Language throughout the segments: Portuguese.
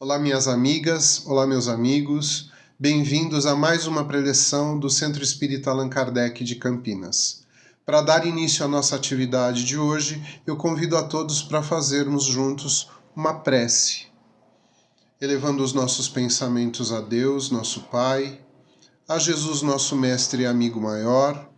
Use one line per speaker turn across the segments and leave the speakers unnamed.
Olá, minhas amigas, olá, meus amigos, bem-vindos a mais uma preleção do Centro Espírita Allan Kardec de Campinas. Para dar início à nossa atividade de hoje, eu convido a todos para fazermos juntos uma prece, elevando os nossos pensamentos a Deus, nosso Pai, a Jesus, nosso Mestre e amigo maior,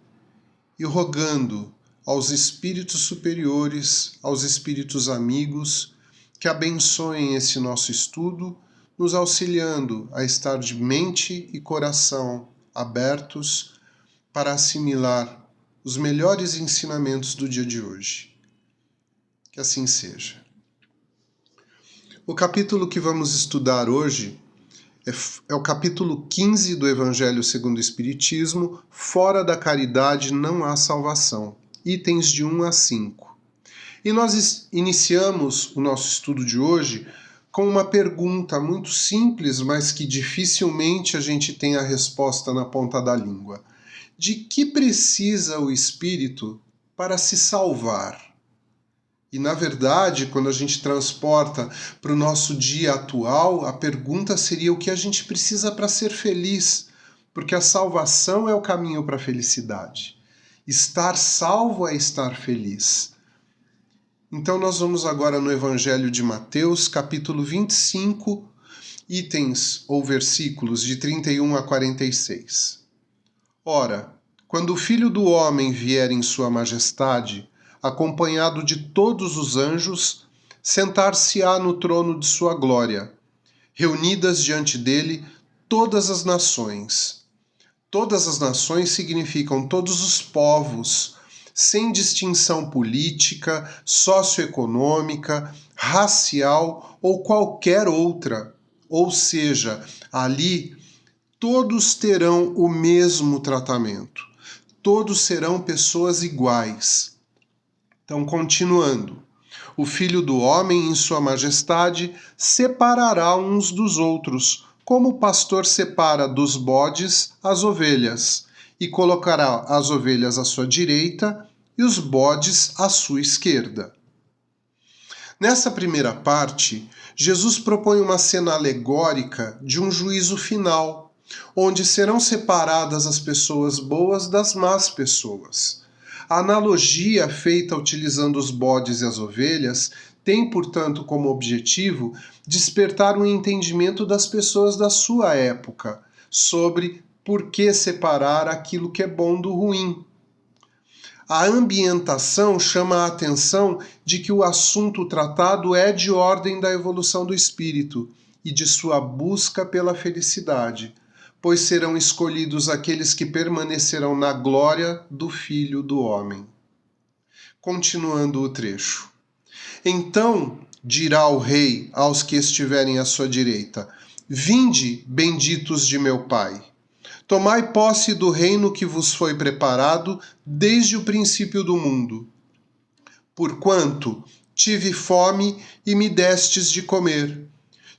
e rogando aos espíritos superiores, aos espíritos amigos, que abençoem esse nosso estudo, nos auxiliando a estar de mente e coração abertos para assimilar os melhores ensinamentos do dia de hoje. Que assim seja. O capítulo que vamos estudar hoje é o capítulo 15 do Evangelho segundo o Espiritismo, Fora da caridade não há salvação, itens de 1 a 5. E nós iniciamos o nosso estudo de hoje com uma pergunta muito simples, mas que dificilmente a gente tem a resposta na ponta da língua. De que precisa o espírito para se salvar? E, na verdade, quando a gente transporta para o nosso dia atual, a pergunta seria o que a gente precisa para ser feliz, porque a salvação é o caminho para a felicidade. Estar salvo é estar feliz. Então nós vamos agora no Evangelho de Mateus, capítulo 25, itens ou versículos de 31 a 46. Ora, quando o Filho do Homem vier em sua majestade, acompanhado de todos os anjos, sentar-se-á no trono de sua glória, reunidas diante dele todas as nações. Todas as nações significam todos os povos, sem distinção política, socioeconômica, racial ou qualquer outra. Ou seja, ali todos terão o mesmo tratamento. Todos serão pessoas iguais. Então, continuando. O Filho do Homem, em sua majestade, separará uns dos outros, como o pastor separa dos bodes as ovelhas, e colocará as ovelhas à sua direita e os bodes à sua esquerda. Nessa primeira parte, Jesus propõe uma cena alegórica de um juízo final, onde serão separadas as pessoas boas das más pessoas. A analogia feita utilizando os bodes e as ovelhas tem, portanto, como objetivo despertar um entendimento das pessoas da sua época sobre por que separar aquilo que é bom do ruim. A ambientação chama a atenção de que o assunto tratado é de ordem da evolução do espírito e de sua busca pela felicidade, pois serão escolhidos aqueles que permanecerão na glória do Filho do Homem. Continuando o trecho. Então dirá o rei aos que estiverem à sua direita: Vinde, benditos de meu Pai. Tomai posse do reino que vos foi preparado desde o princípio do mundo. Porquanto tive fome e me destes de comer,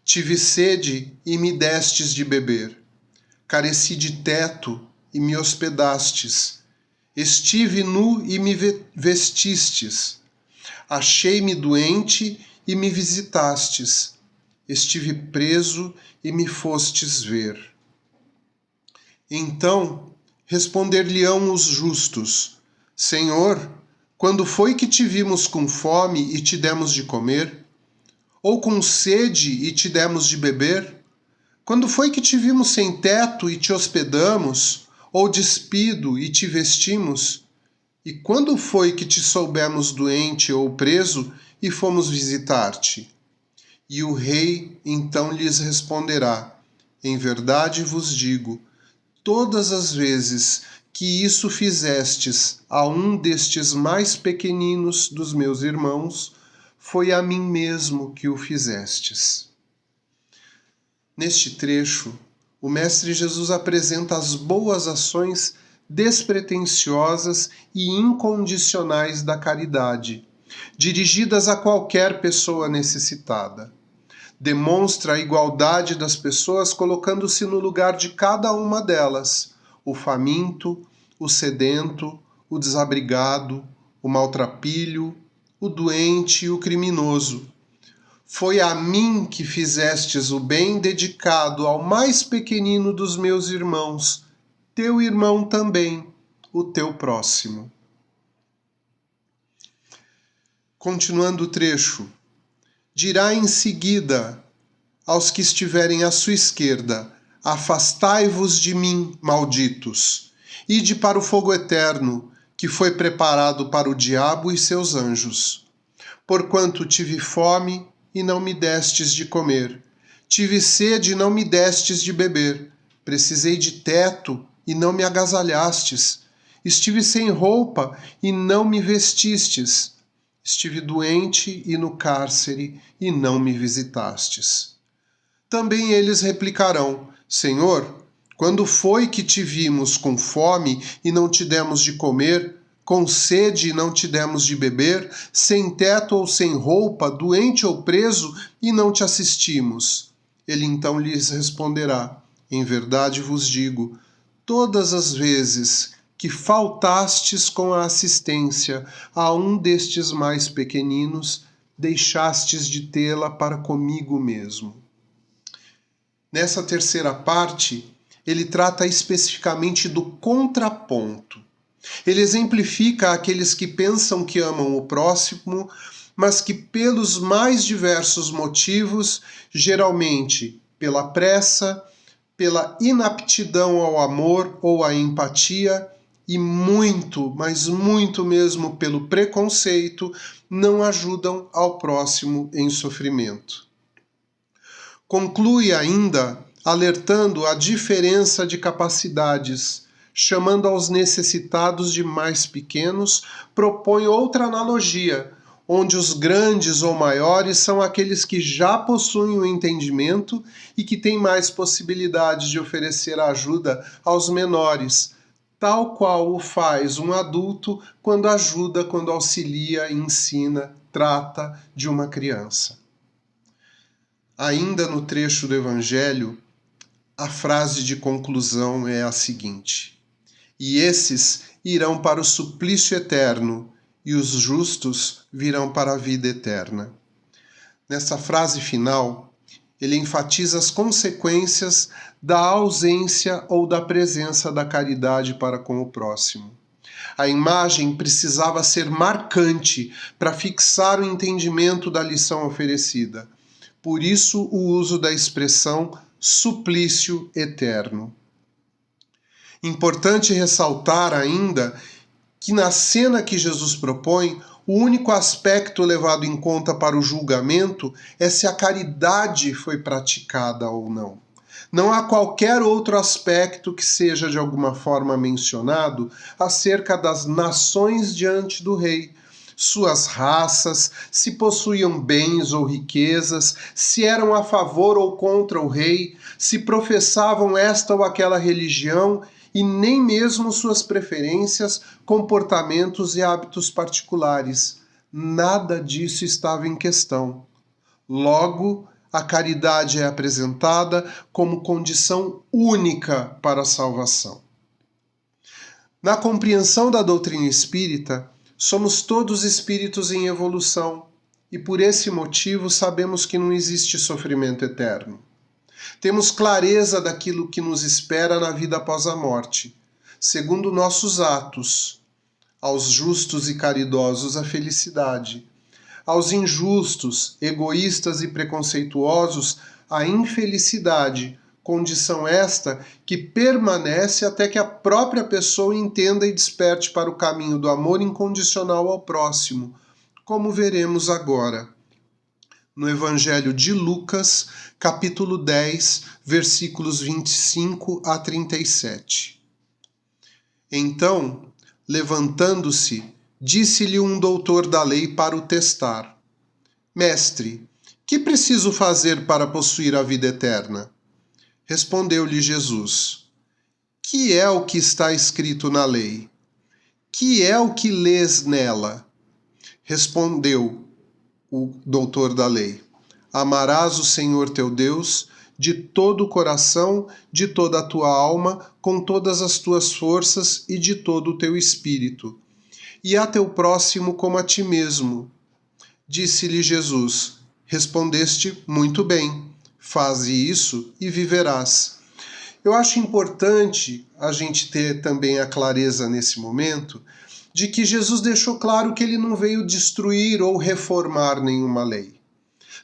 tive sede e me destes de beber, careci de teto e me hospedastes, estive nu e me vestistes, achei-me doente e me visitastes, estive preso e me fostes ver. Então responder-lhe-ão os justos: Senhor, quando foi que te vimos com fome e te demos de comer? Ou com sede e te demos de beber? Quando foi que te vimos sem teto e te hospedamos? Ou despido e te vestimos? E quando foi que te soubemos doente ou preso e fomos visitar-te? E o rei então lhes responderá: Em verdade vos digo, todas as vezes que isso fizestes a um destes mais pequeninos dos meus irmãos, foi a mim mesmo que o fizestes. Neste trecho, o Mestre Jesus apresenta as boas ações despretensiosas e incondicionais da caridade, dirigidas a qualquer pessoa necessitada. Demonstra a igualdade das pessoas colocando-se no lugar de cada uma delas, o faminto, o sedento, o desabrigado, o maltrapilho, o doente e o criminoso. Foi a mim que fizestes o bem dedicado ao mais pequenino dos meus irmãos, teu irmão também, o teu próximo. Continuando o trecho, dirá em seguida aos que estiverem à sua esquerda: afastai-vos de mim, malditos, ide para o fogo eterno, que foi preparado para o diabo e seus anjos. Porquanto tive fome e não me destes de comer, tive sede e não me destes de beber, precisei de teto e não me agasalhastes, estive sem roupa e não me vestistes, estive doente e no cárcere e não me visitastes. Também eles replicarão: Senhor, quando foi que te vimos com fome e não te demos de comer, com sede e não te demos de beber, sem teto ou sem roupa, doente ou preso, e não te assistimos? Ele então lhes responderá: em verdade vos digo, todas as vezes que faltastes com a assistência a um destes mais pequeninos, deixastes de tê-la para comigo mesmo. Nessa terceira parte, ele trata especificamente do contraponto. Ele exemplifica aqueles que pensam que amam o próximo, mas que pelos mais diversos motivos, geralmente pela pressa, pela inaptidão ao amor ou à empatia, e muito, mas muito mesmo pelo preconceito, não ajudam ao próximo em sofrimento. Conclui ainda alertando a diferença de capacidades, chamando aos necessitados de mais pequenos, propõe outra analogia, onde os grandes ou maiores são aqueles que já possuem o entendimento e que têm mais possibilidades de oferecer ajuda aos menores, tal qual o faz um adulto quando ajuda, quando auxilia, ensina, trata de uma criança. Ainda no trecho do Evangelho, a frase de conclusão é a seguinte: e esses irão para o suplício eterno, e os justos virão para a vida eterna. Nessa frase final, ele enfatiza as consequências da ausência ou da presença da caridade para com o próximo. A imagem precisava ser marcante para fixar o entendimento da lição oferecida. Por isso, o uso da expressão suplício eterno. Importante ressaltar ainda que na cena que Jesus propõe, o único aspecto levado em conta para o julgamento é se a caridade foi praticada ou não. Não há qualquer outro aspecto que seja de alguma forma mencionado acerca das nações diante do rei, suas raças, se possuíam bens ou riquezas, se eram a favor ou contra o rei, se professavam esta ou aquela religião, e nem mesmo suas preferências, comportamentos e hábitos particulares. Nada disso estava em questão. Logo, a caridade é apresentada como condição única para a salvação. Na compreensão da doutrina espírita, somos todos espíritos em evolução e por esse motivo sabemos que não existe sofrimento eterno. Temos clareza daquilo que nos espera na vida após a morte, segundo nossos atos. Aos justos e caridosos a felicidade, aos injustos, egoístas e preconceituosos a infelicidade, condição esta que permanece até que a própria pessoa entenda e desperte para o caminho do amor incondicional ao próximo, como veremos agora. No Evangelho de Lucas, capítulo 10, versículos 25 a 37. Então, levantando-se, disse-lhe um doutor da lei para o testar: Mestre, que preciso fazer para possuir a vida eterna? Respondeu-lhe Jesus: Que é o que está escrito na lei? Que é o que lês nela? Respondeu o doutor da lei: Amarás o Senhor teu Deus de todo o coração, de toda a tua alma, com todas as tuas forças e de todo o teu espírito, e a teu próximo como a ti mesmo. Disse-lhe Jesus: Respondeste muito bem, faze isso e viverás. Eu acho importante a gente ter também a clareza nesse momento de que Jesus deixou claro que ele não veio destruir ou reformar nenhuma lei.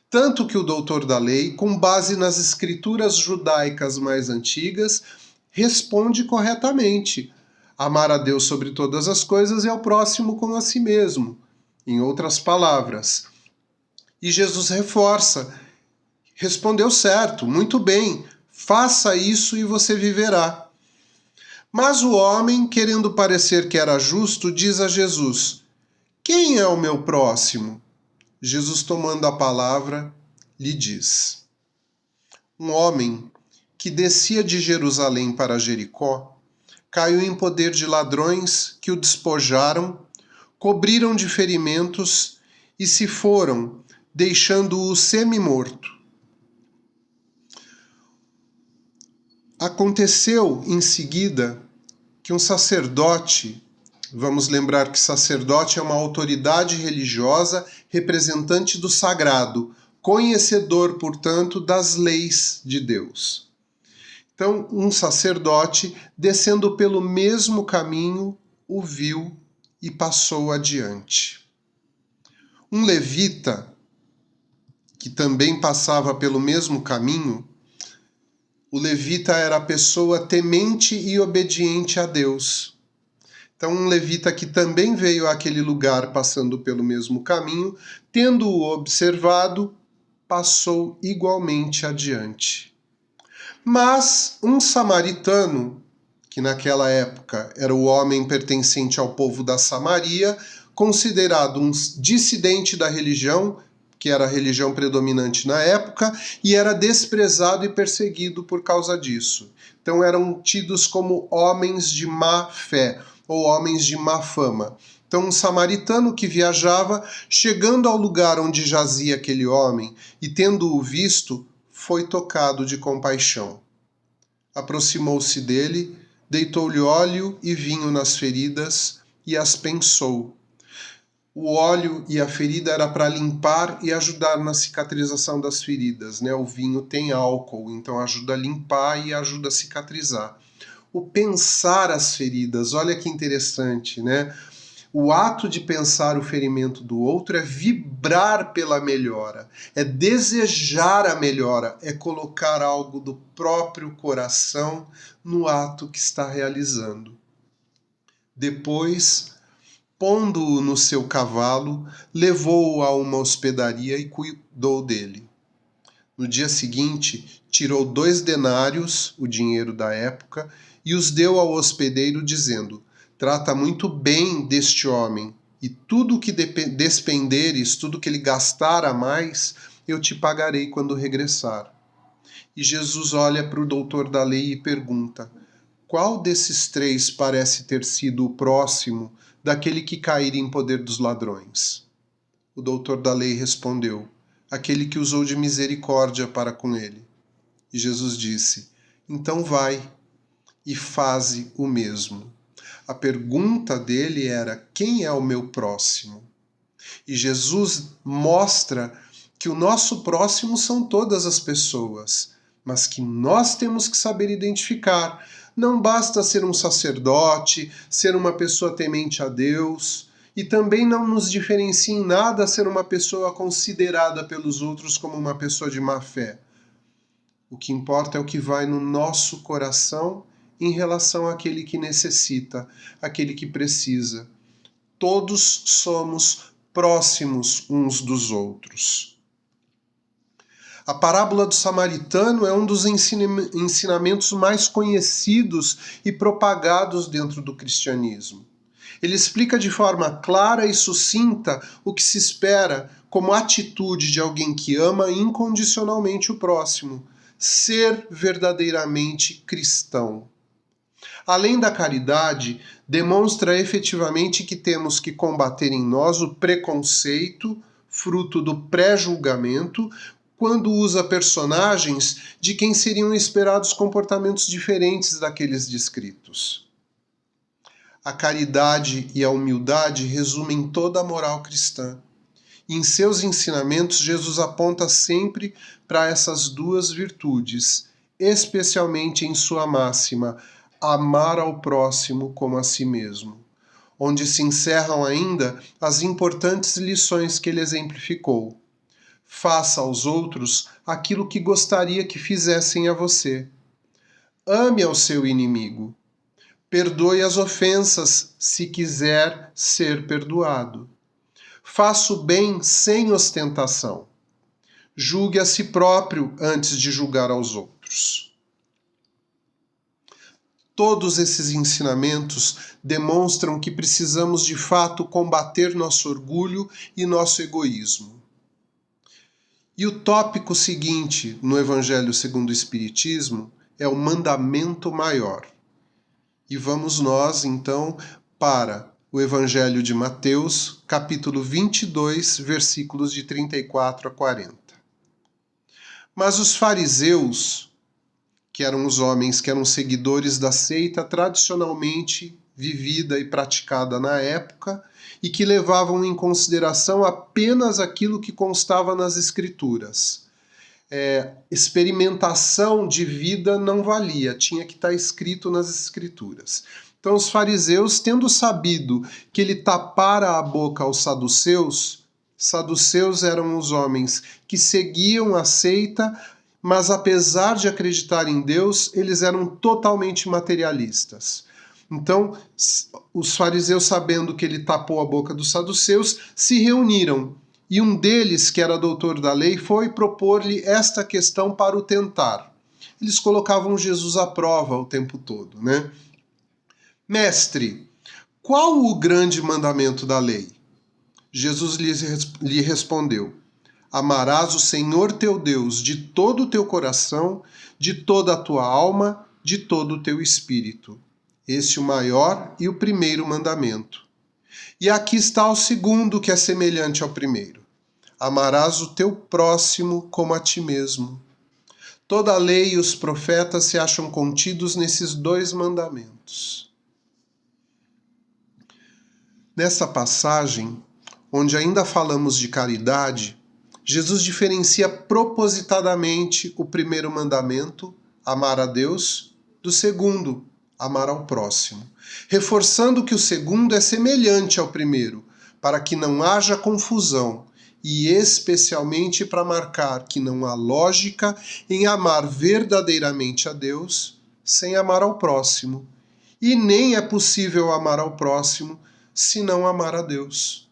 Tanto que o doutor da lei, com base nas escrituras judaicas mais antigas, responde corretamente: amar a Deus sobre todas as coisas e ao próximo como a si mesmo. Em outras palavras. E Jesus reforça: respondeu certo, muito bem, faça isso e você viverá. Mas o homem, querendo parecer que era justo, diz a Jesus: quem é o meu próximo? Jesus, tomando a palavra, lhe diz: um homem que descia de Jerusalém para Jericó caiu em poder de ladrões que o despojaram, cobriram de ferimentos e se foram, deixando-o semi-morto. Aconteceu em seguida que um sacerdote, vamos lembrar que sacerdote é uma autoridade religiosa representante do sagrado, conhecedor, portanto, das leis de Deus. Então, um sacerdote, descendo pelo mesmo caminho, o viu e passou adiante. Um levita, que também passava pelo mesmo caminho, o levita era a pessoa temente e obediente a Deus. Então, um levita que também veio àquele lugar passando pelo mesmo caminho, tendo-o observado, passou igualmente adiante. Mas um samaritano, que naquela época era o homem pertencente ao povo da Samaria, considerado um dissidente da religião, que era a religião predominante na época, e era desprezado e perseguido por causa disso. Então eram tidos como homens de má fé, ou homens de má fama. Então um samaritano que viajava, chegando ao lugar onde jazia aquele homem, e tendo-o visto, foi tocado de compaixão. Aproximou-se dele, deitou-lhe óleo e vinho nas feridas, e as pensou. O óleo e a ferida era para limpar e ajudar na cicatrização das feridas, né? O vinho tem álcool, então ajuda a limpar e ajuda a cicatrizar. O pensar as feridas, olha que interessante, né? O ato de pensar o ferimento do outro é vibrar pela melhora, é desejar a melhora, é colocar algo do próprio coração no ato que está realizando. Depois, pondo-o no seu cavalo, levou-o a uma hospedaria e cuidou dele. No dia seguinte, tirou 2 denários, o dinheiro da época, e os deu ao hospedeiro, dizendo: trata muito bem deste homem, e tudo que despenderes, tudo que ele gastar a mais, eu te pagarei quando regressar. E Jesus olha para o doutor da lei e pergunta: qual desses 3 parece ter sido o próximo daquele que caíra em poder dos ladrões? O doutor da lei respondeu: aquele que usou de misericórdia para com ele. E Jesus disse: então vai e faze o mesmo. A pergunta dele era: quem é o meu próximo? E Jesus mostra que o nosso próximo são todas as pessoas, mas que nós temos que saber identificar. Não basta ser um sacerdote, ser uma pessoa temente a Deus, e também não nos diferencia em nada ser uma pessoa considerada pelos outros como uma pessoa de má fé. O que importa é o que vai no nosso coração em relação àquele que necessita, àquele que precisa. Todos somos próximos uns dos outros. A parábola do samaritano é um dos ensinamentos mais conhecidos e propagados dentro do cristianismo. Ele explica de forma clara e sucinta o que se espera como atitude de alguém que ama incondicionalmente o próximo, ser verdadeiramente cristão. Além da caridade, demonstra efetivamente que temos que combater em nós o preconceito, fruto do pré-julgamento, quando usa personagens de quem seriam esperados comportamentos diferentes daqueles descritos. A caridade e a humildade resumem toda a moral cristã. Em seus ensinamentos, Jesus aponta sempre para essas duas virtudes, especialmente em sua máxima, amar ao próximo como a si mesmo, onde se encerram ainda as importantes lições que ele exemplificou. Faça aos outros aquilo que gostaria que fizessem a você. Ame ao seu inimigo. Perdoe as ofensas se quiser ser perdoado. Faça o bem sem ostentação. Julgue a si próprio antes de julgar aos outros. Todos esses ensinamentos demonstram que precisamos de fato combater nosso orgulho e nosso egoísmo. E o tópico seguinte no Evangelho segundo o Espiritismo é o mandamento maior. E vamos nós, então, para o Evangelho de Mateus, capítulo 22, versículos de 34 a 40. Mas os fariseus, que eram os homens que eram seguidores da seita tradicionalmente vivida e praticada na época, e que levavam em consideração apenas aquilo que constava nas Escrituras. Experimentação de vida não valia, tinha que estar escrito nas Escrituras. Então os fariseus, tendo sabido que ele tapara a boca aos saduceus eram os homens que seguiam a seita, mas apesar de acreditar em Deus, eles eram totalmente materialistas. Então, os fariseus, sabendo que ele tapou a boca dos saduceus, se reuniram. E um deles, que era doutor da lei, foi propor-lhe esta questão para o tentar. Eles colocavam Jesus à prova o tempo todo, né? Mestre, qual o grande mandamento da lei? Jesus lhe respondeu: amarás o Senhor teu Deus de todo o teu coração, de toda a tua alma, de todo o teu espírito. Esse é o maior e o primeiro mandamento. E aqui está o segundo, que é semelhante ao primeiro. Amarás o teu próximo como a ti mesmo. Toda a lei e os profetas se acham contidos nesses dois mandamentos. Nessa passagem, onde ainda falamos de caridade, Jesus diferencia propositadamente o primeiro mandamento, amar a Deus, do segundo, amar ao próximo, reforçando que o segundo é semelhante ao primeiro, para que não haja confusão, e especialmente para marcar que não há lógica em amar verdadeiramente a Deus sem amar ao próximo, e nem é possível amar ao próximo se não amar a Deus.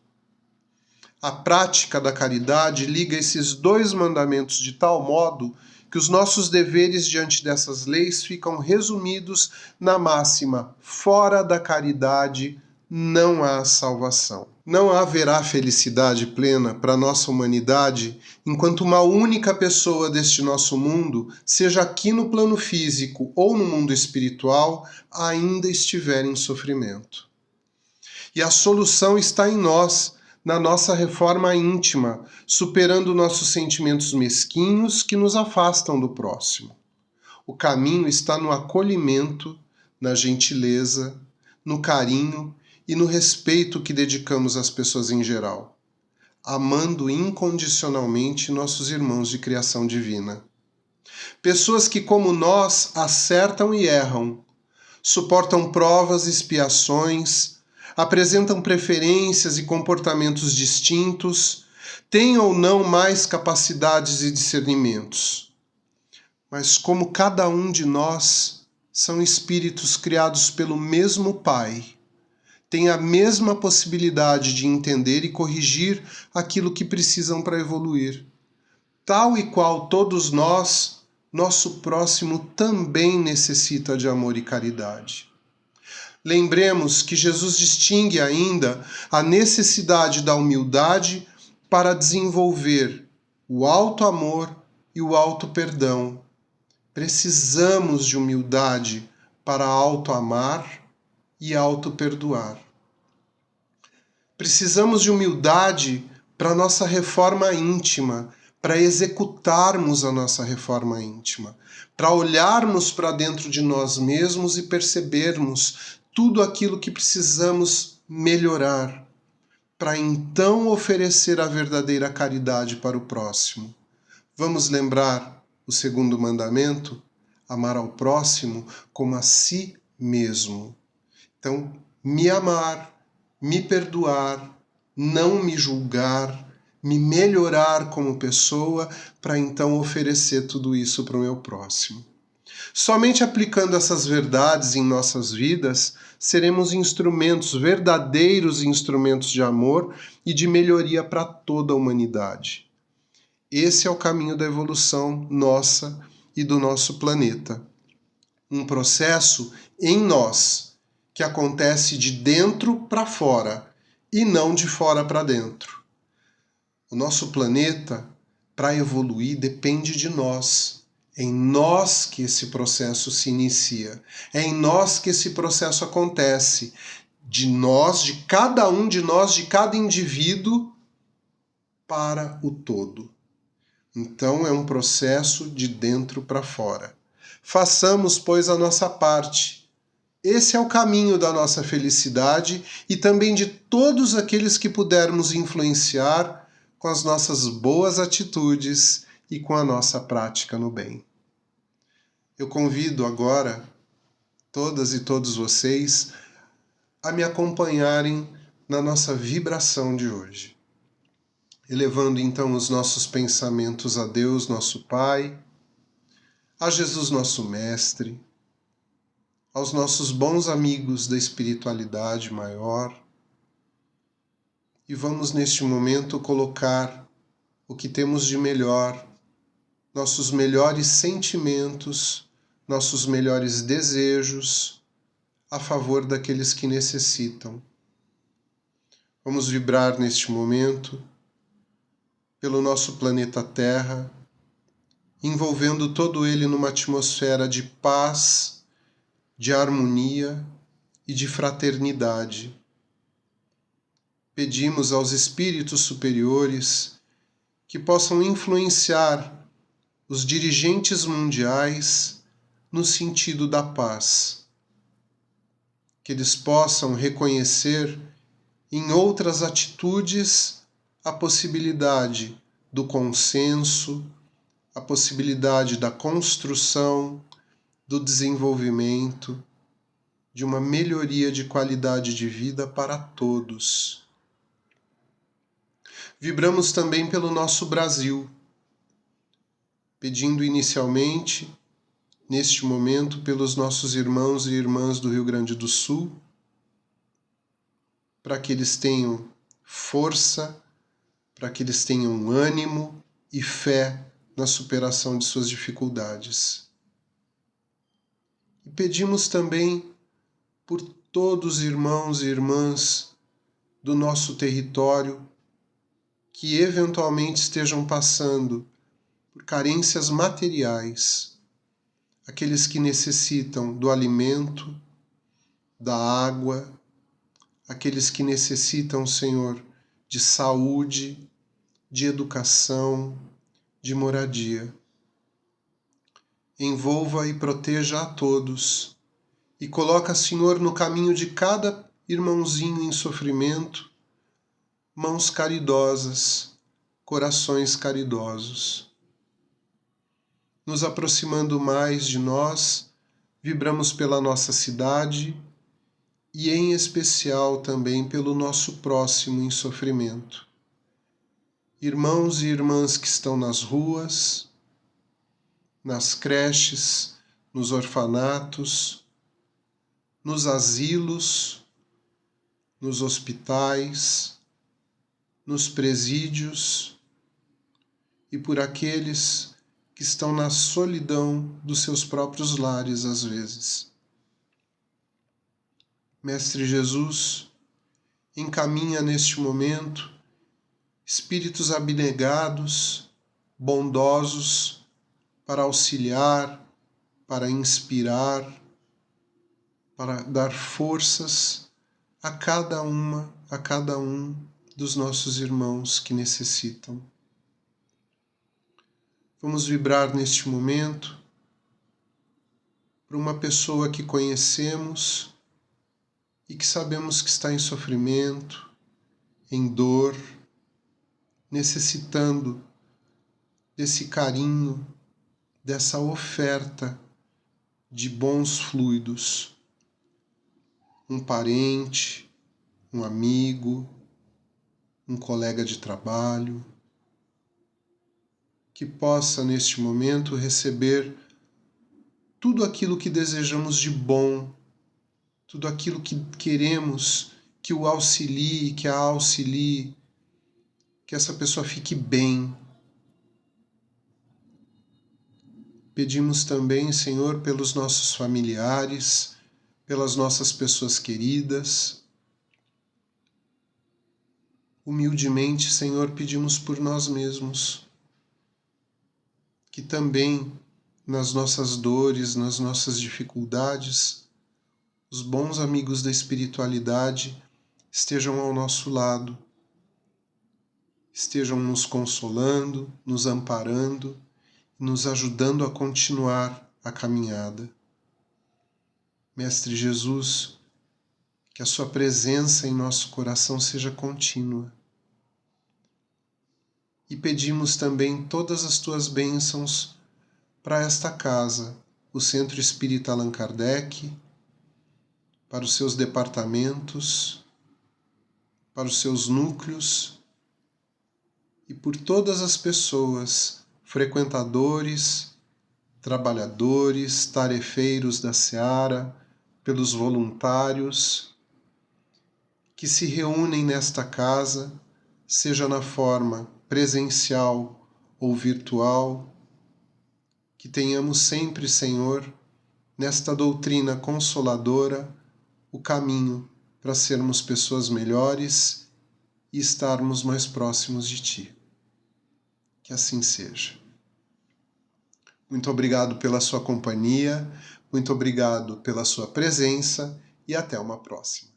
A prática da caridade liga esses dois mandamentos de tal modo que os nossos deveres diante dessas leis ficam resumidos na máxima: fora da caridade não há salvação. Não haverá felicidade plena para a nossa humanidade enquanto uma única pessoa deste nosso mundo, seja aqui no plano físico ou no mundo espiritual, ainda estiver em sofrimento. E a solução está em nós, na nossa reforma íntima, superando nossos sentimentos mesquinhos que nos afastam do próximo. O caminho está no acolhimento, na gentileza, no carinho e no respeito que dedicamos às pessoas em geral, amando incondicionalmente nossos irmãos de criação divina. Pessoas que, como nós, acertam e erram, suportam provas e expiações, apresentam preferências e comportamentos distintos, têm ou não mais capacidades e discernimentos. Mas como cada um de nós, são espíritos criados pelo mesmo Pai, têm a mesma possibilidade de entender e corrigir aquilo que precisam para evoluir. Tal e qual todos nós, nosso próximo também necessita de amor e caridade. Lembremos que Jesus distingue ainda a necessidade da humildade para desenvolver o alto amor e o alto perdão. Precisamos de humildade para alto amar e alto perdoar. Precisamos de humildade para a nossa reforma íntima, para executarmos a nossa reforma íntima, para olharmos para dentro de nós mesmos e percebermos tudo aquilo que precisamos melhorar. para então oferecer a verdadeira caridade para o próximo. Vamos lembrar o segundo mandamento? Amar ao próximo como a si mesmo. Então, me amar, me perdoar, não me julgar, me melhorar como pessoa, para então oferecer tudo isso para o meu próximo. Somente aplicando essas verdades em nossas vidas, seremos instrumentos, verdadeiros instrumentos de amor e de melhoria para toda a humanidade. Esse é o caminho da evolução nossa e do nosso planeta. Um processo em nós, que acontece de dentro para fora e não de fora para dentro. O nosso planeta, para evoluir, depende de nós. É em nós que esse processo se inicia. É em nós que esse processo acontece. De nós, de cada um de nós, de cada indivíduo, para o todo. Então é um processo de dentro para fora. Façamos, pois, a nossa parte. Esse é o caminho da nossa felicidade e também de todos aqueles que pudermos influenciar com as nossas boas atitudes e com a nossa prática no bem. Eu convido agora todas e todos vocês a me acompanharem na nossa vibração de hoje. Elevando então os nossos pensamentos a Deus, nosso Pai, a Jesus, nosso Mestre, aos nossos bons amigos da espiritualidade maior. E vamos neste momento colocar o que temos de melhor, nossos melhores sentimentos, nossos melhores desejos a favor daqueles que necessitam. Vamos vibrar neste momento pelo nosso planeta Terra, envolvendo todo ele numa atmosfera de paz, de harmonia e de fraternidade. Pedimos aos espíritos superiores que possam influenciar os dirigentes mundiais no sentido da paz, que eles possam reconhecer em outras atitudes a possibilidade do consenso, a possibilidade da construção, do desenvolvimento, de uma melhoria de qualidade de vida para todos. Vibramos também pelo nosso Brasil, pedindo inicialmente, neste momento, pelos nossos irmãos e irmãs do Rio Grande do Sul, para que eles tenham força, para que eles tenham ânimo e fé na superação de suas dificuldades. E pedimos também por todos os irmãos e irmãs do nosso território que eventualmente estejam passando por carências materiais, aqueles que necessitam do alimento, da água, aqueles que necessitam, Senhor, de saúde, de educação, de moradia. Envolva e proteja a todos e coloca, Senhor, no caminho de cada irmãozinho em sofrimento, mãos caridosas, corações caridosos. Nos aproximando mais de nós, vibramos pela nossa cidade e, em especial, também pelo nosso próximo em sofrimento. Irmãos e irmãs que estão nas ruas, nas creches, nos orfanatos, nos asilos, nos hospitais, nos presídios e por aqueles que estão na solidão dos seus próprios lares às vezes. Mestre Jesus, encaminha neste momento espíritos abnegados, bondosos, para auxiliar, para inspirar, para dar forças a cada um dos nossos irmãos que necessitam. Vamos vibrar neste momento para uma pessoa que conhecemos e que sabemos que está em sofrimento, em dor, necessitando desse carinho, dessa oferta de bons fluidos. Um parente, um amigo, um colega de trabalho, que possa neste momento receber tudo aquilo que desejamos de bom, tudo aquilo que queremos que o auxilie, que a auxilie, que essa pessoa fique bem. Pedimos também, Senhor, pelos nossos familiares, pelas nossas pessoas queridas. Humildemente, Senhor, pedimos por nós mesmos, que também nas nossas dores, nas nossas dificuldades, os bons amigos da espiritualidade estejam ao nosso lado, estejam nos consolando, nos amparando, nos ajudando a continuar a caminhada. Mestre Jesus, que a sua presença em nosso coração seja contínua. E pedimos também todas as tuas bênçãos para esta casa, o Centro Espírita Allan Kardec, para os seus departamentos, para os seus núcleos e por todas as pessoas, frequentadores, trabalhadores, tarefeiros da seara, pelos voluntários que se reúnem nesta casa, seja na forma presencial ou virtual, que tenhamos sempre, Senhor, nesta doutrina consoladora, o caminho para sermos pessoas melhores e estarmos mais próximos de Ti. Que assim seja. Muito obrigado pela sua companhia, muito obrigado pela sua presença e até uma próxima.